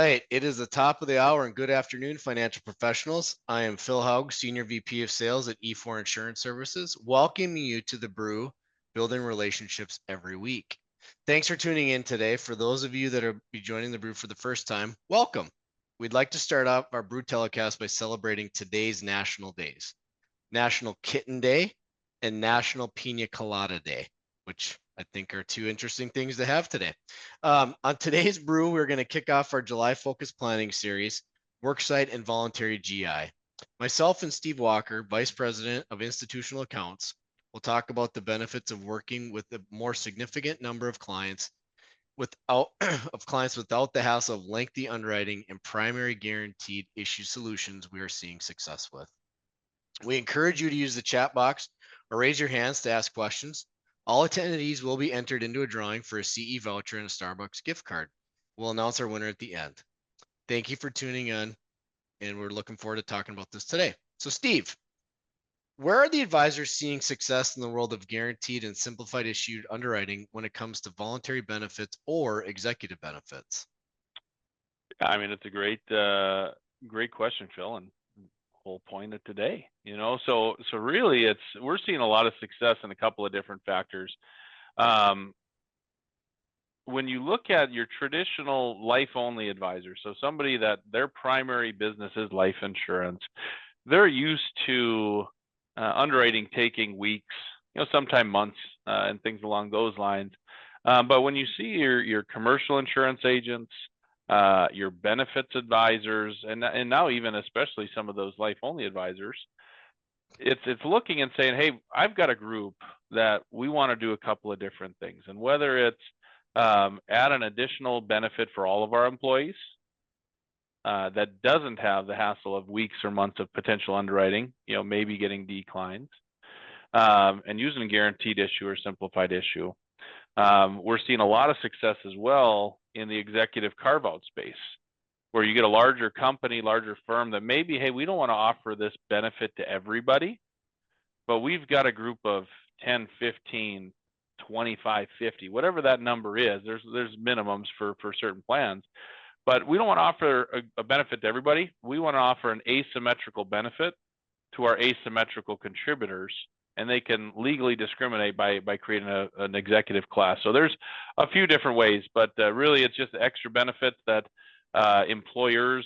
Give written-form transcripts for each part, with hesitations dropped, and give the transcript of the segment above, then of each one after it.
right. It is the top of the hour and good afternoon, financial professionals. I am Phil Haug, Senior VP of Sales at E4 Insurance Services, welcoming you to the Brew, building relationships every week. Thanks for tuning in today. For those of you that are be joining the Brew for the first time, welcome. We'd like to start off our Brew telecast by celebrating today's national days: National Kitten Day and National Pina Colada Day, which I think are two interesting things to have today. On today's brew, we're going to kick off our July focus planning series, Worksite and Voluntary GI. Myself and Steve Walker, Vice President of Institutional Accounts, will talk about the benefits of working with a more significant number of clients without without the hassle of lengthy underwriting and primary guaranteed issue solutions we are seeing success with. We encourage you to use the chat box or raise your hands to ask questions. All attendees will be entered into a drawing for a CE voucher and a Starbucks gift card. We'll announce our winner at the end. Thank you for tuning in, and we're looking forward to talking about this today. So, Steve, where are the advisors seeing success in the world of guaranteed and simplified issued underwriting when it comes to voluntary benefits or executive benefits? I mean, it's a great question, Phil, and whole point of today. So really, we're seeing a lot of success in a couple of different factors. When you look at your traditional life-only advisor, so somebody that their primary business is life insurance, they're used to underwriting taking weeks, sometime months, and things along those lines. But when you see your commercial insurance agents, your benefits advisors, and now even especially some of those life-only advisors, it's looking and saying, hey, I've got a group that we want to do a couple of different things. And whether it's add an additional benefit for all of our employees that doesn't have the hassle of weeks or months of potential underwriting, maybe getting declines, and using a guaranteed issue or simplified issue. We're seeing a lot of success as well in the executive carve-out space, where you get a larger company, larger firm that maybe, hey, we don't want to offer this benefit to everybody, but we've got a group of 10, 15, 25, 50, whatever that number is. There's minimums for certain plans, but we don't want to offer a benefit to everybody. We want to offer an asymmetrical benefit to our asymmetrical contributors, and they can legally discriminate by creating an executive class. So there's a few different ways, but really it's just extra benefits that employers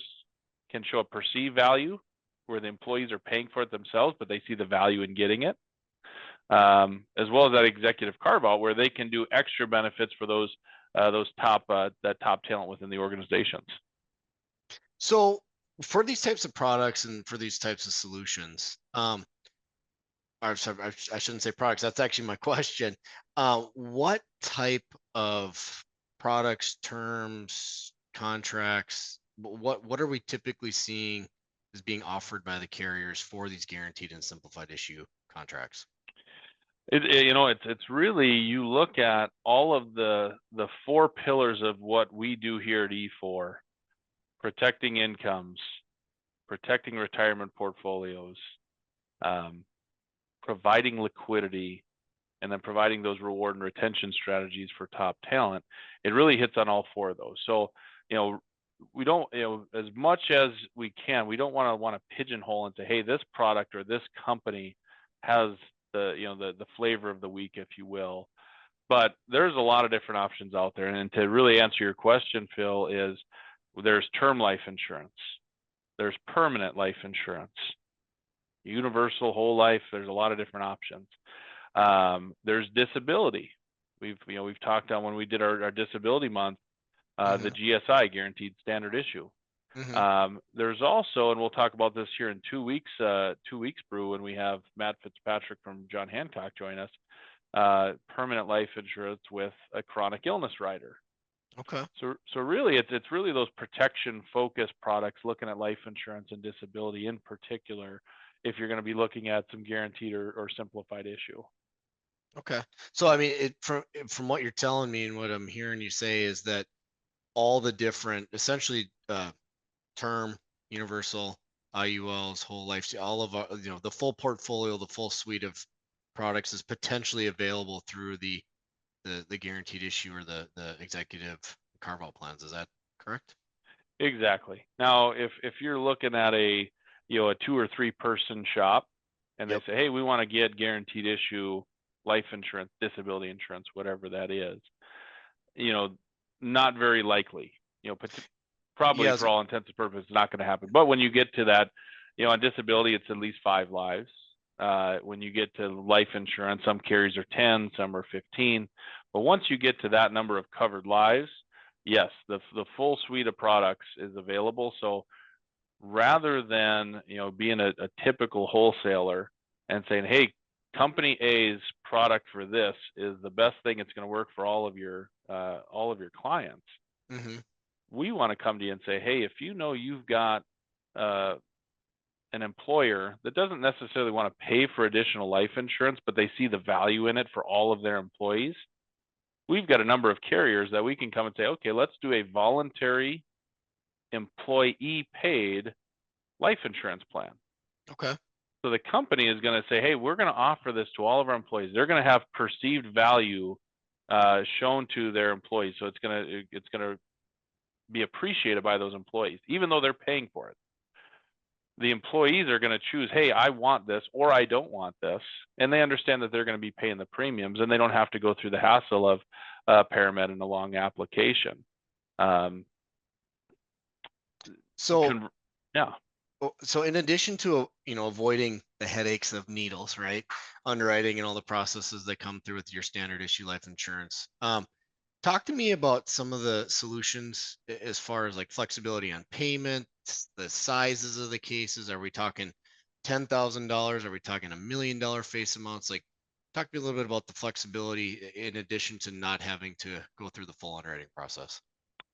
can show a perceived value, where the employees are paying for it themselves, but they see the value in getting it, as well as that executive carve-out, where they can do extra benefits for that top talent within the organizations. So for these types of products and for these types of solutions, I shouldn't say products. That's actually my question. What type of products, terms, contracts, what are we typically seeing is being offered by the carriers for these guaranteed and simplified issue contracts? It's really, you look at all of the four pillars of what we do here at E4: protecting incomes, protecting retirement portfolios, providing liquidity, and then providing those reward and retention strategies for top talent. It really hits on all four of those. So, we don't, as much as we can, we don't want to pigeonhole and say, hey, this product or this company has the flavor of the week, if you will. But there's a lot of different options out there. And to really answer your question, Phil, is there's term life insurance, there's permanent life insurance, universal whole life. There's a lot of different options. There's disability. We've talked on, when we did our disability month, the GSI, guaranteed standard issue. There's also, and we'll talk about this here in 2 weeks, brew, when we have Matt Fitzpatrick from John Hancock join us, permanent life insurance with a chronic illness rider. Okay. So really, it's really those protection focused products, looking at life insurance and disability in particular, if you're going to be looking at some guaranteed or simplified issue. Okay. So, I mean, from what you're telling me and what I'm hearing you say is that all the different, essentially, term, universal, IULs, whole life, all of our, the full portfolio, the full suite of products is potentially available through the guaranteed issue or the executive carve-out plans. Is that correct? Exactly. Now, if you're looking at a, a 2 or 3 person shop, and they Yep. say, hey, we want to get guaranteed issue life insurance, disability insurance, whatever that is, you know, not very likely. Probably Yeah. for all intents and purposes, not going to happen. But when you get to that, on disability, it's at least 5 lives. When you get to life insurance, some carriers are 10, some are 15. But once you get to that number of covered lives, yes, the full suite of products is available. So rather than being a typical wholesaler and saying, hey, company A's product for this is the best thing, it's going to work for all of your clients, Mm-hmm. we want to come to you and say, hey, if you've got uh, an employer that doesn't necessarily want to pay for additional life insurance, but they see the value in it for all of their employees, we've got a number of carriers that we can come and say, okay, let's do a voluntary employee paid life insurance plan. Okay. So the company is going to say, hey, we're going to offer this to all of our employees. They're going to have perceived value shown to their employees. So it's going to be appreciated by those employees, even though they're paying for it. The employees are going to choose, hey, I want this or I don't want this. And they understand that they're going to be paying the premiums, and they don't have to go through the hassle of paramed and a long application. So, Yeah. so in addition to, avoiding the headaches of needles, right? Underwriting and all the processes that come through with your standard issue life insurance. Talk to me about some of the solutions as far as like flexibility on payment, the sizes of the cases. Are we talking $10,000? Are we talking $1 million face amounts? Like, talk to me a little bit about the flexibility in addition to not having to go through the full underwriting process.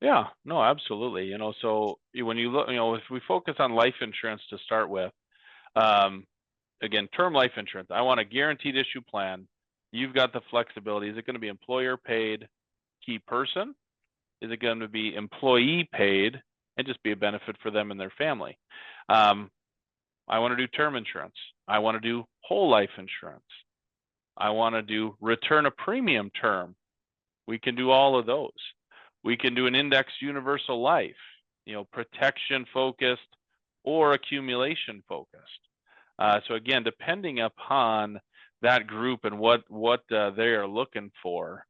Yeah, no, absolutely. So when you look, if we focus on life insurance to start with, um, again, term life insurance, I want a guaranteed issue plan. You've got the flexibility. Is it going to be employer paid key person? Is it going to be employee paid and just be a benefit for them and their family? I want to do term insurance. I want to do whole life insurance. I want to do return a premium term. We can do all of those. We can do an indexed universal life, protection focused or accumulation focused. So again, depending upon that group and what they are looking for,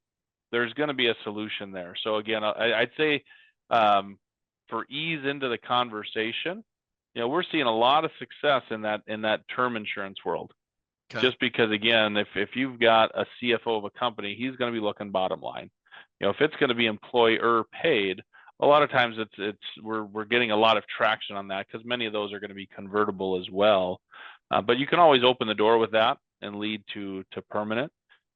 there's going to be a solution there. So again, I'd say for ease into the conversation, we're seeing a lot of success in that term insurance world. Okay. Just because, again, if you've got a CFO of a company, he's going to be looking bottom line. If it's going to be employer paid, a lot of times we're getting a lot of traction on that because many of those are going to be convertible as well. But you can always open the door with that and lead to permanent.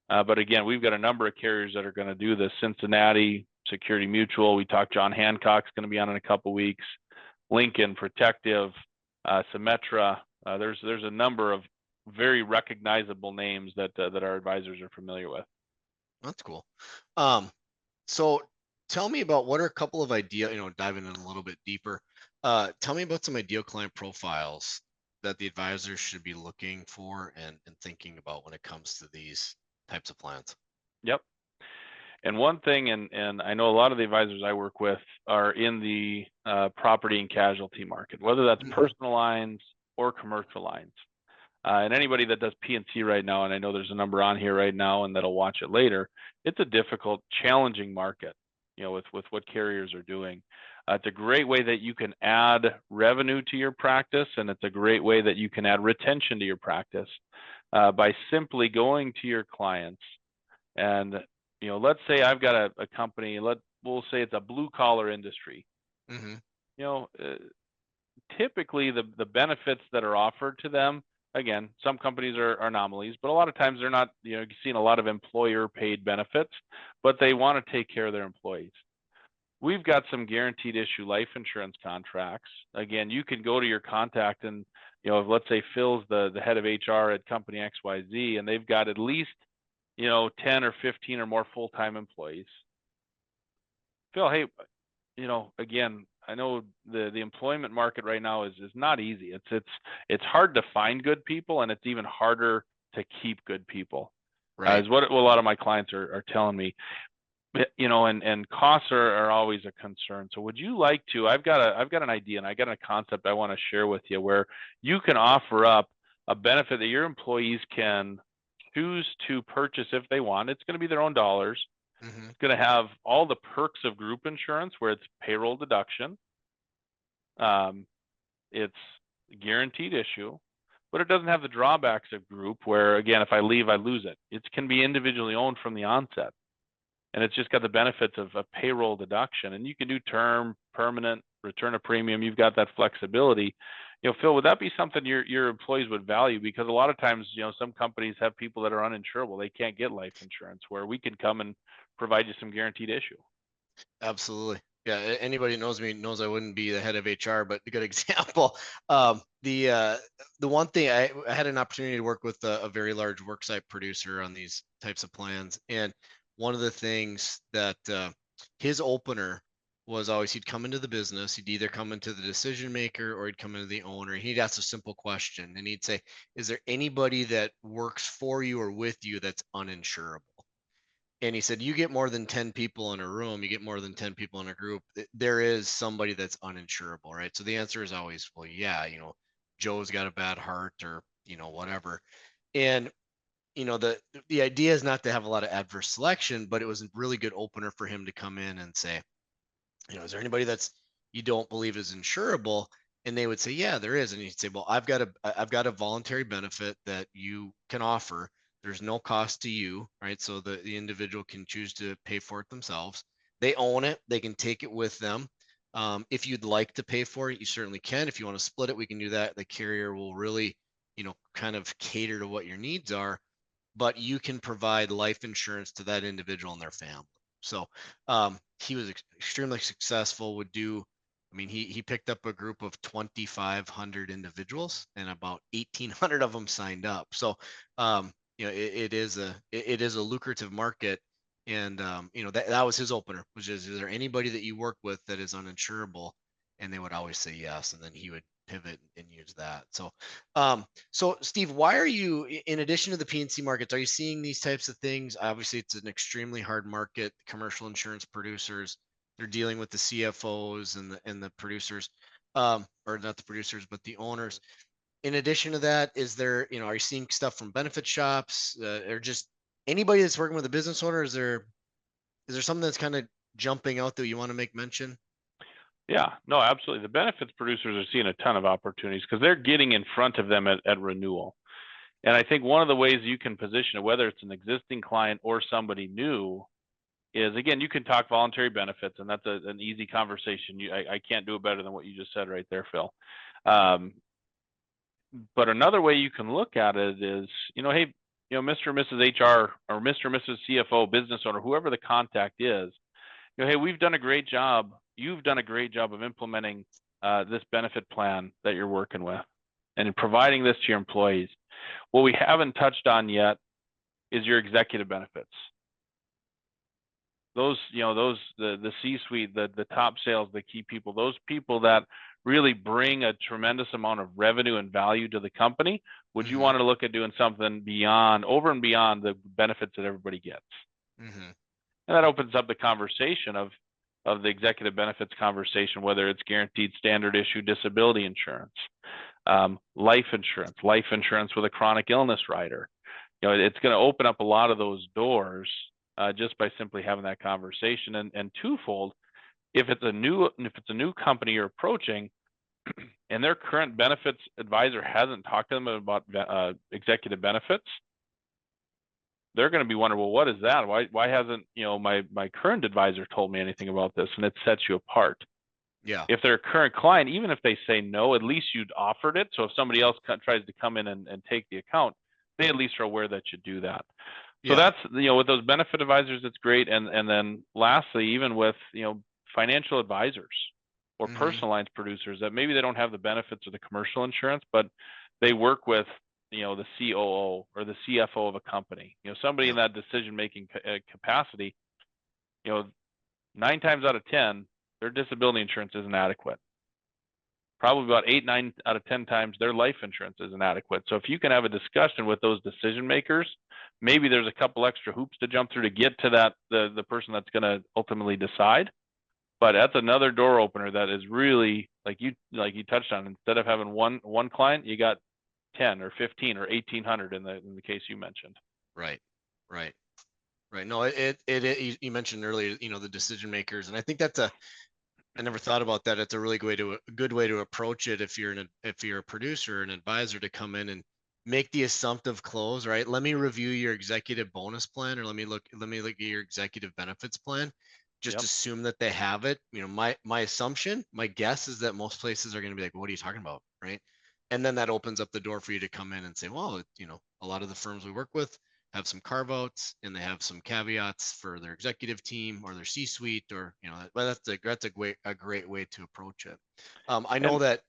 But again, we've got a number of carriers that are going to do this. Cincinnati, Security Mutual. We talked John Hancock's going to be on in a couple of weeks. Lincoln, Protective, Symetra. There's a number of very recognizable names that our advisors are familiar with. That's cool. So tell me about what are a couple of diving in a little bit deeper. Tell me about some ideal client profiles that the advisors should be looking for and thinking about when it comes to these types of plans. Yep. And one thing, and I know a lot of the advisors I work with are in the property and casualty market, whether that's personal lines or commercial lines. And anybody that does P&C right now, and I know there's a number on here right now and that'll watch it later, it's a difficult, challenging market, with what carriers are doing. It's a great way that you can add revenue to your practice, and it's a great way that you can add retention to your practice by simply going to your clients. And, let's say I've got a company, we'll say it's a blue collar industry. Typically the benefits that are offered to them, again, some companies are anomalies, but a lot of times they're not, you're seeing a lot of employer paid benefits, but they want to take care of their employees. We've got some guaranteed issue life insurance contracts. Again, you can go to your contact and, let's say Phil's the head of HR at company XYZ, and they've got at least, 10 or 15 or more full-time employees. Phil, hey, again, I know the employment market right now is not easy. It's hard to find good people, and it's even harder to keep good people. Right. Is what a lot of my clients are telling me. and costs are always a concern. So would you like to, I've got an idea and I got a concept I want to share with you where you can offer up a benefit that your employees can choose to purchase if they want. It's going to be their own dollars. Mm-hmm. It's going to have all the perks of group insurance where it's payroll deduction. It's guaranteed issue, but it doesn't have the drawbacks of group where, again, if I leave, I lose it. It can be individually owned from the onset. And it's just got the benefits of a payroll deduction. And you can do term, permanent, return a premium. You've got that flexibility. Phil, would that be something your employees would value? Because a lot of times, some companies have people that are uninsurable. They can't get life insurance, where we can come and provide you some guaranteed issue. Absolutely. Yeah. Anybody who knows me knows I wouldn't be the head of HR, but a good example. The one thing I had an opportunity to work with a very large worksite producer on these types of plans, and one of the things that his opener was always he'd come into the business, he'd either come into the decision maker or he'd come into the owner. He'd ask a simple question, and he'd say, "Is there anybody that works for you or with you that's uninsurable?" And he said, "You get more than 10 people in a room, you get more than 10 people in a group, there is somebody that's uninsurable, right?" So the answer is always, well, yeah, Joe's got a bad heart or, whatever. And, the idea is not to have a lot of adverse selection, but it was a really good opener for him to come in and say, "Is there anybody that's you don't believe is insurable?" And they would say, "Yeah, there is." And he'd say, "Well, I've got a voluntary benefit that you can offer. There's no cost to you, right? So the individual can choose to pay for it themselves. They own it. They can take it with them. If you'd like to pay for it, you certainly can. If you want to split it, we can do that. The carrier will really, kind of cater to what your needs are, but you can provide life insurance to that individual and their family." So he was extremely successful. I mean, he picked up a group of 2,500 individuals, and about 1,800 of them signed up. So it is a lucrative market, and that was his opener, which is there anybody that you work with that is uninsurable? And they would always say yes, and then he would pivot and use that. So Steve, why are you, in addition to the PNC markets, are you seeing these types of things? Obviously, it's an extremely hard market. Commercial insurance producers, they're dealing with the CFOs and the producers, or not the producers, but the owners. In addition to that, are you seeing stuff from benefit shops, or just anybody that's working with a business owner? Is there something that's kind of jumping out that you want to make mention? Yeah, no, absolutely. The benefits producers are seeing a ton of opportunities because they're getting in front of them at renewal. And I think one of the ways you can position it, whether it's an existing client or somebody new, is, again, you can talk voluntary benefits, and that's an easy conversation. I can't do it better than what you just said right there, Phil. But another way you can look at it is, hey, Mr. and Mrs. HR or Mr. and Mrs. CFO, business owner, whoever the contact is, hey, we've done a great job. You've done a great job of implementing this benefit plan that you're working with and in providing this to your employees. What we haven't touched on yet is your executive benefits. Those, the C-suite, the top sales, the key people, those people that really bring a tremendous amount of revenue and value to the company. Would you want to look at doing something over and beyond the benefits that everybody gets? Mm-hmm. And that opens up the conversation of the executive benefits conversation, whether it's guaranteed standard issue disability insurance, life insurance with a chronic illness rider. It's going to open up a lot of those doors just by simply having that conversation. And twofold, if it's a new company you're approaching and their current benefits advisor hasn't talked to them about executive benefits, they're going to be wondering, well, what is that? Why hasn't my current advisor told me anything about this? And it sets you apart. Yeah. If they're a current client, even if they say no, at least you'd offered it. So if somebody else tries to come in and take the account, they at least are aware that you do that. So Yeah. that's, with those benefit advisors, it's great. And then lastly, even with, financial advisors or Mm-hmm. personal lines producers that maybe they don't have the benefits of the commercial insurance, but they work with, the COO or the CFO of a company, somebody in Yeah. that decision-making capacity, 9 times out of 10, their disability insurance isn't adequate. probably about 8, 9 out of 10 times their life insurance is inadequate. So if you can have a discussion with those decision makers, maybe there's a couple extra hoops to jump through to get to that the person that's going to ultimately decide. But that's another door opener that is really like you touched on. Instead of having one client, you got 10 or 15 or 1,800 in the case you mentioned. Right. Right. Right. No, you mentioned earlier, the decision makers, and I think I never thought about that. It's a really good way to approach it if you're a producer, an advisor, to come in and make the assumptive close, right? Let me review your executive bonus plan, or let me look at your executive benefits plan. Just Yep. assume that they have it. My assumption, my guess is that most places are going to be like, what are you talking about? Right. And then that opens up the door for you to come in and say, well, a lot of the firms we work with have some carve outs and they have some caveats for their executive team or their C-suite, or but that's a great way to approach it. I know And that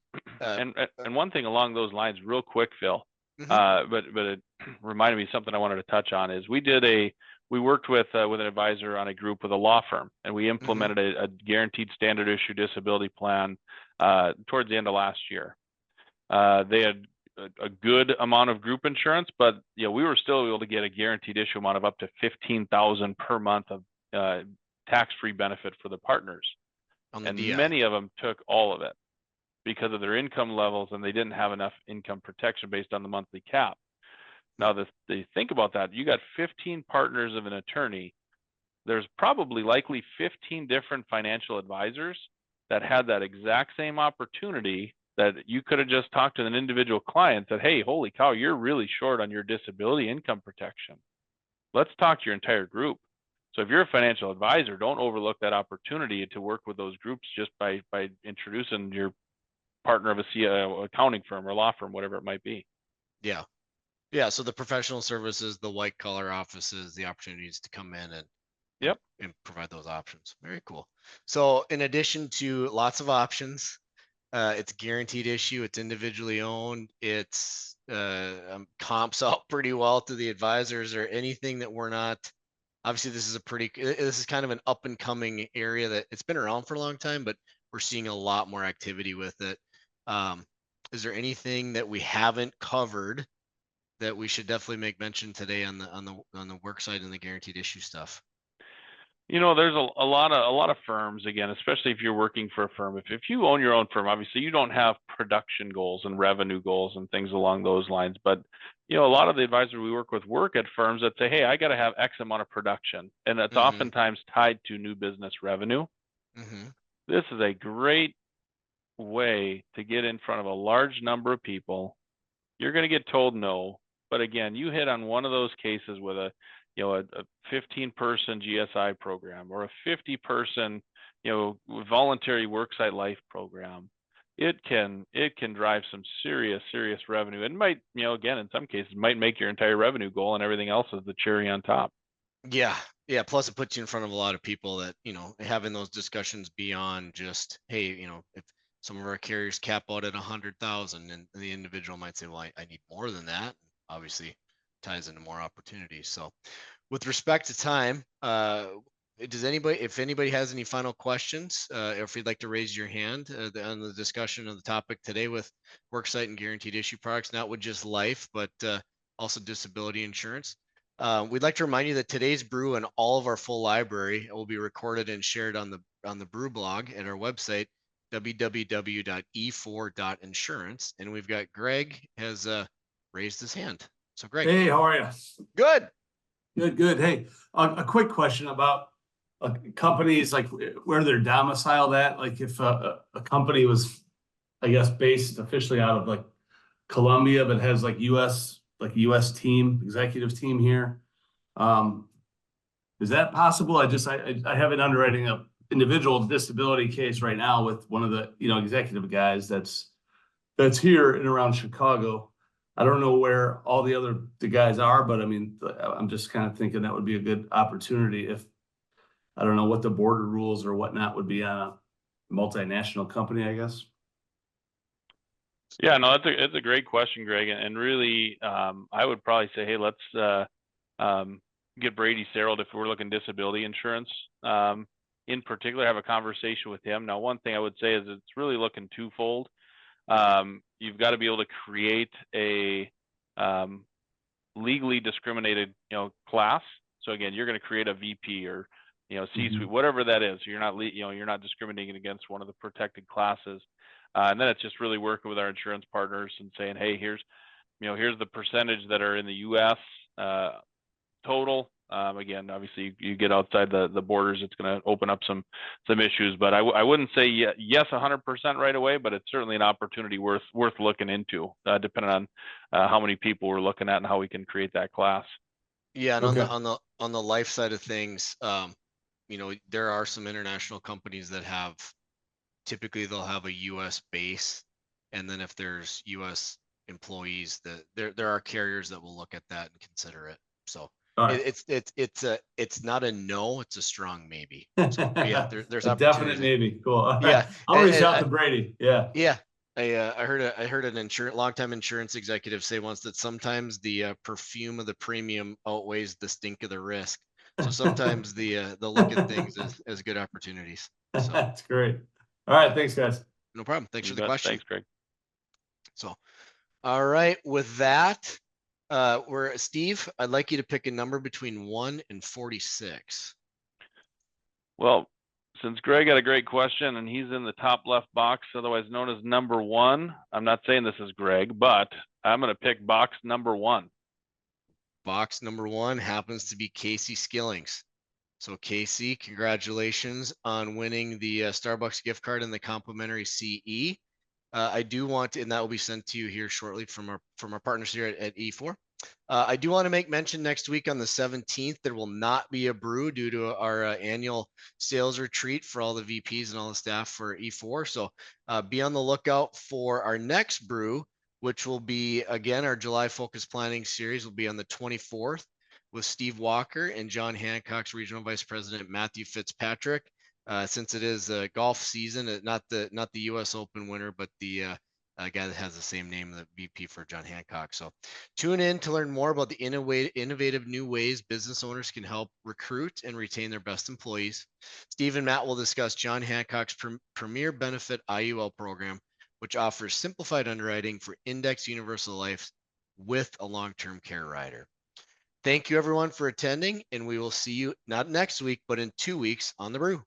and one thing along those lines, real quick, Phil, mhm, but it reminded me of something I wanted to touch on is we worked with an advisor on a group with a law firm, and we mhm, implemented a guaranteed standard issue disability plan towards the end of last year. They had a good amount of group insurance, but we were still able to get a guaranteed issue amount of up to $15,000 per month of tax-free benefit for the partners, on the and DI. many of them took all of it because of their income levels, and they didn't have enough income protection based on the monthly cap. Now, they think about that. You got 15 partners of an attorney. There's probably likely 15 different financial advisors that had that exact same opportunity that you could have just talked to an individual client that, hey, holy cow, you're really short on your disability income protection. Let's talk to your entire group. So if you're a financial advisor, don't overlook that opportunity to work with those groups just by introducing your partner of a accounting firm or law firm, whatever it might be. Yeah. Yeah. So the professional services, the white collar offices, the opportunities to come in and, Yep. and provide those options. Very cool. So in addition to lots of options, it's guaranteed issue. It's individually owned. It's comps out pretty well to the advisors, or anything that we're not. Obviously, this is kind of an up and coming area that it's been around for a long time, but we're seeing a lot more activity with it. Um, is there anything that we haven't covered that we should definitely make mention today on the work side and the guaranteed issue stuff? There's a lot of firms, again, especially if you're working for a firm. If you own your own firm, obviously you don't have production goals and revenue goals and things along those lines. But a lot of the advisors we work with work at firms that say, hey, I got to have X amount of production, and that's Mm-hmm. oftentimes tied to new business revenue. Mm-hmm. This is a great way to get in front of a large number of people. You're going to get told no, but again, you hit on one of those cases with a 15-person GSI program or a 50-person voluntary worksite life program. It can drive some serious revenue. It might, again, in some cases might make your entire revenue goal, and everything else is the cherry on top. Yeah. Yeah. Plus it puts you in front of a lot of people that, having those discussions beyond just, hey, if some of our carriers cap out at 100,000, and the individual might say, well, I need more than that. Obviously ties into more opportunities. So with respect to time, if anybody has any final questions, if you'd like to raise your hand on the discussion of the topic today with worksite and guaranteed issue products, not with just life, but also disability insurance. We'd like to remind you that today's brew and all of our full library will be recorded and shared on the brew blog at our website, www.e4.insurance. And we've got Greg has raised his hand. So Greg. Hey, how are you? Good. Good. Hey, a quick question about companies, like where they're domiciled at. Like if a company was, I guess, based officially out of like Colombia, but has like US team, executive team here. Is that possible? I have an underwriting a individual disability case right now with one of the executive guys that's here and around Chicago. I don't know where all the guys are, but I mean, I'm just kind of thinking that would be a good opportunity if I don't know what the border rules or whatnot would be on a multinational company, I guess. Yeah, no, it's a great question, Greg, and really, I would probably say, hey, let's get Brady Serold if we're looking disability insurance. In particular, have a conversation with him. Now, one thing I would say is it's really looking twofold. You've got to be able to create a legally discriminated, class. So again, you're going to create a VP or, C-suite, whatever that is. You're not, you're not discriminating against one of the protected classes. And then it's just really working with our insurance partners and saying, hey, here's the percentage that are in the U.S. Total. Again, obviously, you get outside the borders, it's going to open up some issues. But I wouldn't say yes 100% right away, but it's certainly an opportunity worth looking into, depending on how many people we're looking at and how we can create that class. Yeah, and on the life side of things, there are some international companies that typically they'll have a U.S. base, and then if there's U.S. employees, there are carriers that will look at that and consider it. So it's not a no, it's a strong maybe. So yeah, there's a definite maybe. Cool. All right. Yeah, I'll reach out to Brady. Yeah. Yeah. I heard an longtime insurance executive say once that sometimes the perfume of the premium outweighs the stink of the risk. So sometimes they'll look at things as good opportunities. So that's great. All right, thanks guys. No problem. Thanks for the question. Thanks, Greg. So, all right, with that, Steve, I'd like you to pick a number between 1 and 46. Well, since Greg had a great question and he's in the top left box, otherwise known as number 1, I'm not saying this is Greg, but I'm going to pick box number 1. Box number 1 happens to be Casey Skillings. So Casey, congratulations on winning the Starbucks gift card and the complimentary CE. I do want, and that will be sent to you here shortly from our partners here at E4. I do want to make mention next week on the 17th, there will not be a brew due to our annual sales retreat for all the VPs and all the staff for E4. So be on the lookout for our next brew, which will be, again, our July Focus Planning Series will be on the 24th with Steve Walker and John Hancock's Regional Vice President, Matthew Fitzpatrick. Since it is golf season, not the U.S. Open winner, but the guy that has the same name, the VP for John Hancock. So tune in to learn more about the innovative new ways business owners can help recruit and retain their best employees. Steve and Matt will discuss John Hancock's premier benefit IUL program, which offers simplified underwriting for index universal life with a long-term care rider. Thank you everyone for attending, and we will see you not next week, but in 2 weeks on the brew.